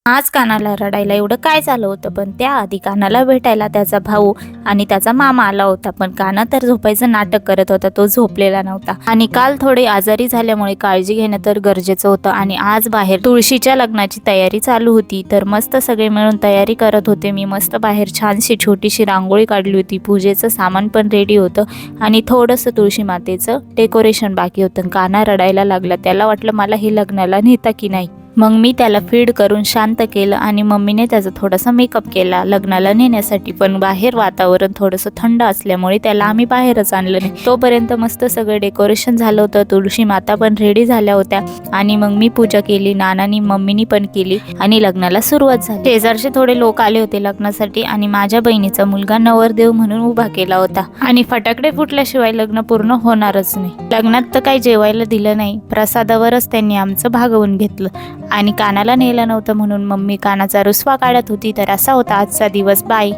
आज कानाला रडायला एवढं काय झालं होतं, पण त्याआधी कानाला भेटायला त्याचा भाऊ आणि त्याचा मामा आला होता. पण काना तर झोपायचं नाटक करत होता, तो झोपलेला नव्हता. आणि काल थोडे आजारी झाल्यामुळे काळजी घेणं तर गरजेचं होतं. आणि आज बाहेर तुळशीच्या लग्नाची तयारी चालू होती, तर मस्त सगळे मिळून तयारी करत होते. मी मस्त बाहेर छानशी छोटीशी रांगोळी काढली होती, पूजेचं सामान पण रेडी होतं आणि थोडंसं तुळशी मातेचं डेकोरेशन बाकी होतं. काना रडायला लागला, त्याला वाटलं मला हे लग्नाला नेता की नाही. मग मी त्याला फीड करून शांत केलं आणि मम्मीने त्याचा थोडासा मेकअप केला लग्नाला नेण्यासाठी. पण बाहेर वातावरण थोडंसं थंड असल्यामुळे त्याला आम्ही बाहेरच आणलं नाही. तोपर्यंत मस्त सगळं डेकोरेशन झालं होतं, तुळशी माता पण रेडी झाल्या होत्या आणि मग मी पूजा केली, नानानी मम्मीनी पण केली आणि लग्नाला सुरुवात झाली. शेजारचे थोडे लोक आले होते लग्नासाठी आणि माझ्या बहिणीचा मुलगा नवरदेव म्हणून उभा केला होता. आणि फटाकडे फुटल्याशिवाय लग्न पूर्ण होणारच नाही. लग्नात तर काही जेवायला दिलं नाही, प्रसादावरच त्यांनी आमचं भागवून घेतलं. आणि कानाला नेलं नव्हतं म्हणून मम्मी कानाचा रुसवा काढत होती. तर असा होता आजचा दिवस. बाय.